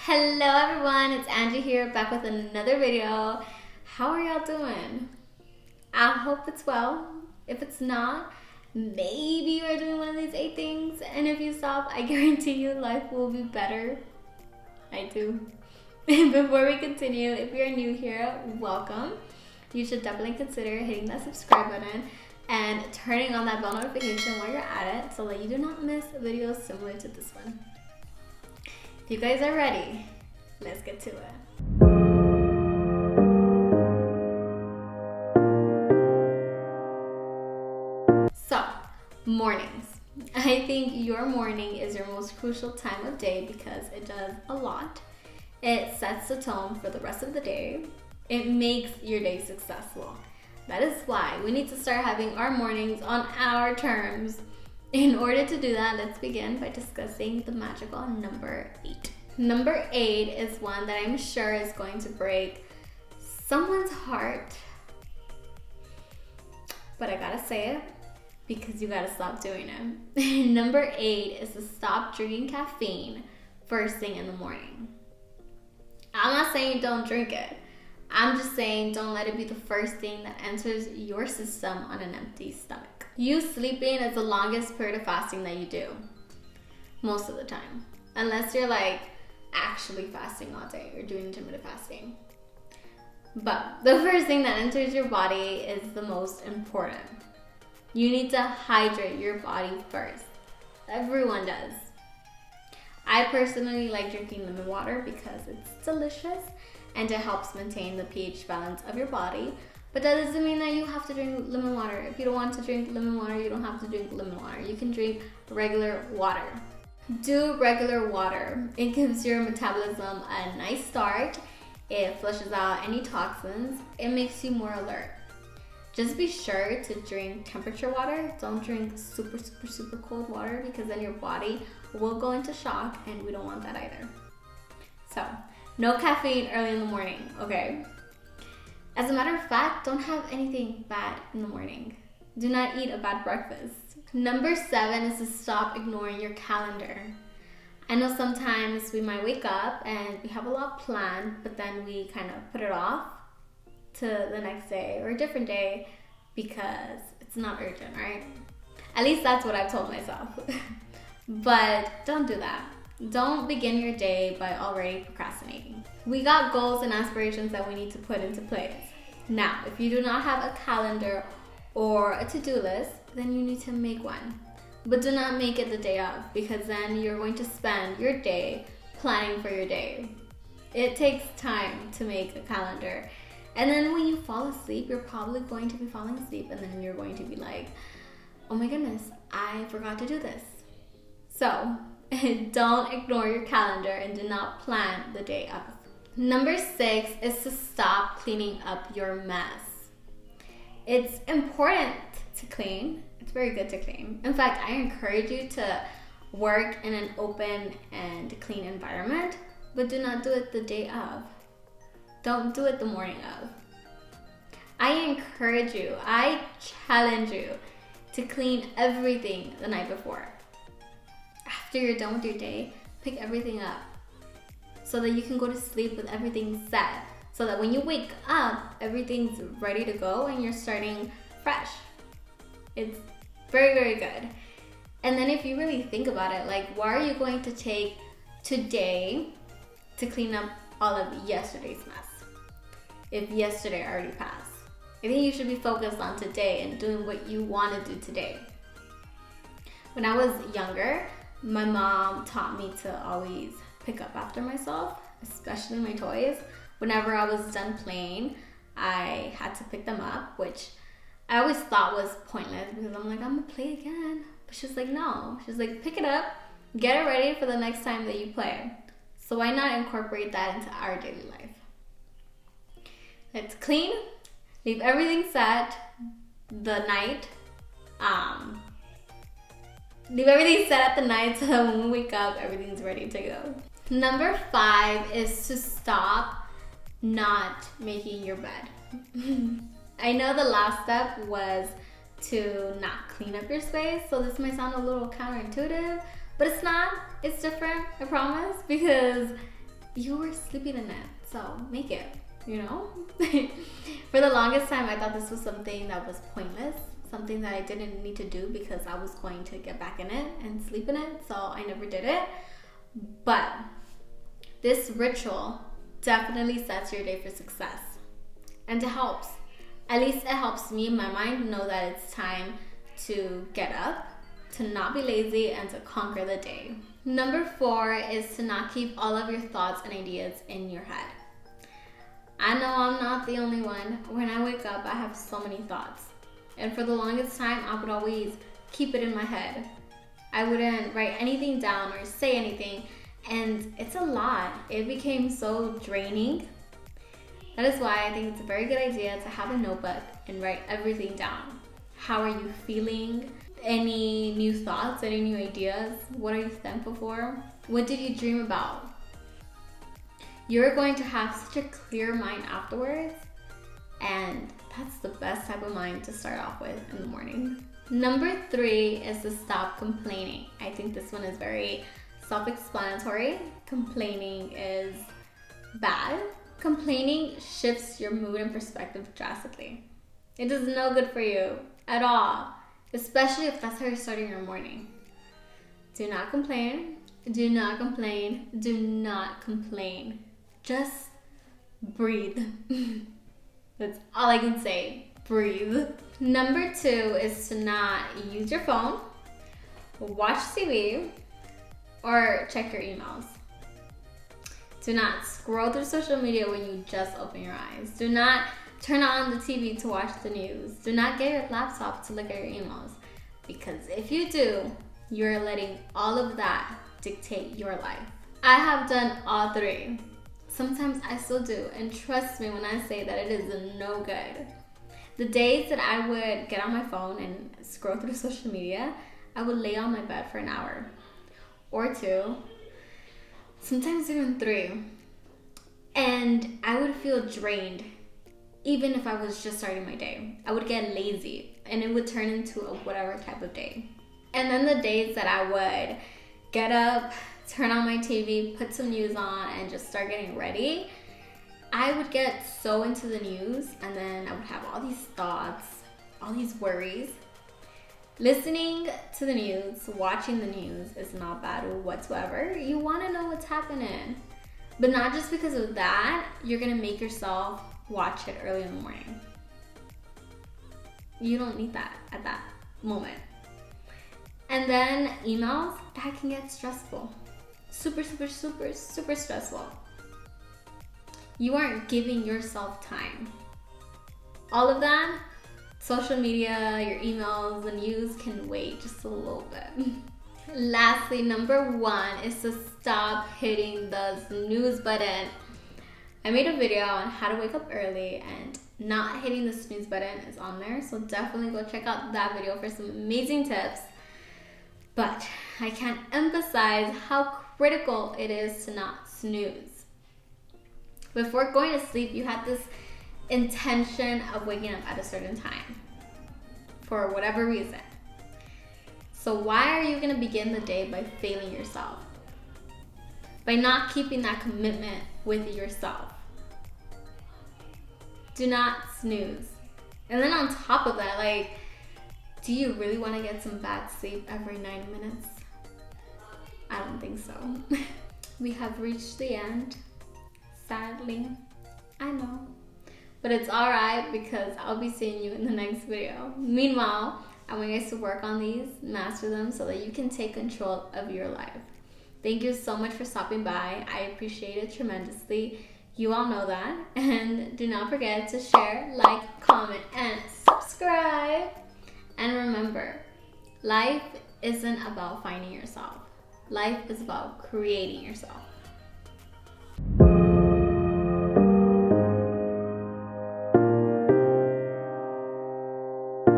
Hello everyone, it's Angie here, back with another video. How are y'all doing? I hope it's well. If it's not, maybe you are doing one of these 8 things, and if you stop, I guarantee you life will be better. I do. Before we continue, if you're new here, welcome. You should definitely consider hitting that subscribe button and turning on that bell notification while you're at it so that you do not miss videos similar to this one. If you guys are ready, let's get to it. So, mornings. I think your morning is your most crucial time of day because it does a lot. It sets the tone for the rest of the day. It makes your day successful. That is why we need to start having our mornings on our terms. In order to do that, let's begin by discussing the magical number 8. Number 8 is one that I'm sure is going to break someone's heart. But I gotta say it because you gotta stop doing it. Number 8 is to stop drinking caffeine first thing in the morning. I'm not saying don't drink it. I'm just saying don't let it be the first thing that enters your system on an empty stomach. You sleeping is the longest period of fasting that you do. Most of the time. Unless you're like actually fasting all day or doing intermittent fasting. But the first thing that enters your body is the most important. You need to hydrate your body first. Everyone does. I personally like drinking lemon water because it's delicious and it helps maintain the pH balance of your body. But that doesn't mean that you have to drink lemon water. If you don't want to drink lemon water, you don't have to drink lemon water. You can drink regular water. Do regular water. It gives your metabolism a nice start. It flushes out any toxins. It makes you more alert. Just be sure to drink temperature water. Don't drink super cold water because then your body will go into shock and we don't want that either. So, no caffeine early in the morning, okay? As a matter of fact, don't have anything bad in the morning. Do not eat a bad breakfast. Number 7 is to stop ignoring your calendar. I know sometimes we might wake up and we have a lot planned, but then we kind of put it off to the next day or a different day because it's not urgent, right? At least that's what I've told myself. But don't do that. Don't begin your day by already procrastinating. We got goals and aspirations that we need to put into place. Now, if you do not have a calendar or a to-do list, then you need to make one. But do not make it the day of because then you're going to spend your day planning for your day. It takes time to make a calendar. And then when you fall asleep, you're probably going to be falling asleep and then you're going to be like, oh my goodness, I forgot to do this. So, don't ignore your calendar and do not plan the day of. Number 6 is to stop cleaning up your mess. It's important to clean. It's very good to clean. In fact, I encourage you to work in an open and clean environment, but do not do it the day of. Don't do it the morning of. I encourage you, I challenge you to clean everything the night before. After you're done with your day, pick everything up so that you can go to sleep with everything set. So that when you wake up, everything's ready to go and you're starting fresh. It's very, very good. And then if you really think about it, like why are you going to take today to clean up all of yesterday's mess if yesterday already passed? I think you should be focused on today and doing what you want to do today. When I was younger, my mom taught me to always pick up after myself, especially my toys. Whenever I was done playing, I had to pick them up, which I always thought was pointless because I'm like, I'm gonna play again. But she's like, no. She's like, pick it up, get it ready for the next time that you play. So why not incorporate that into our daily life? Let's clean, leave everything set the night. Leave everything set at the night so that when we wake up, everything's ready to go. Number 5 is to stop not making your bed. I know the last step was to not clean up your space, so this might sound a little counterintuitive, but it's not. It's different, I promise, because you were sleeping in it, so make it, you know? For the longest time, I thought this was something that was pointless, something that I didn't need to do because I was going to get back in it and sleep in it, so I never did it. But this ritual definitely sets your day for success. And it helps. At least it helps me in my mind know that it's time to get up, to not be lazy, and to conquer the day. Number 4 is to not keep all of your thoughts and ideas in your head. I know I'm not the only one. When I wake up, I have so many thoughts. And for the longest time, I would always keep it in my head. I wouldn't write anything down or say anything, and it's a lot. It became so draining. That is why I think it's a very good idea to have a notebook and write everything down. How are you feeling? Any new thoughts? Any new ideas? What are you thankful for? What did you dream about? You're going to have such a clear mind afterwards, and that's the best type of mind to start off with in the morning. Number 3 is to stop complaining. I think this one is very self-explanatory. Complaining is bad. Complaining shifts your mood and perspective drastically. It does no good for you at all, especially if that's how you're starting your morning. Do not complain. Do not complain. Do not complain. Just breathe. That's all I can say. Breathe. Number 2 is to not use your phone, watch TV, or check your emails. Do not scroll through social media when you just open your eyes. Do not turn on the TV to watch the news. Do not get your laptop to look at your emails. Because if you do, you're letting all of that dictate your life. I have done all 3. Sometimes I still do, and trust me when I say that it is no good. The days that I would get on my phone and scroll through social media, I would lay on my bed for an hour or 2, sometimes even 3, and I would feel drained even if I was just starting my day. I would get lazy and it would turn into a whatever type of day. And then the days that I would get up, turn on my TV, put some news on, and just start getting ready, I would get so into the news, and then I would have all these thoughts, all these worries. Listening to the news, watching the news is not bad whatsoever. You want to know what's happening. But not just because of that, you're going to make yourself watch it early in the morning. You don't need that at that moment. And then emails, that can get stressful. Super, super, super, super stressful. You aren't giving yourself time. All of that, social media, your emails, the news can wait just a little bit. Lastly, number 1 is to stop hitting the snooze button. I made a video on how to wake up early, and not hitting the snooze button is on there, so definitely go check out that video for some amazing tips. But I can't emphasize how critical it is to not snooze. Before going to sleep, you had this intention of waking up at a certain time for whatever reason. So why are you going to begin the day by failing yourself? By not keeping that commitment with yourself. Do not snooze. And then on top of that, do you really want to get some bad sleep every 90 minutes? I don't think so. We have reached the end. Sadly. I know. But it's alright because I'll be seeing you in the next video. Meanwhile, I want you guys to work on these, master them so that you can take control of your life. Thank you so much for stopping by. I appreciate it tremendously. You all know that. And do not forget to share, like, comment, and subscribe. And remember, life isn't about finding yourself. Life is about creating yourself.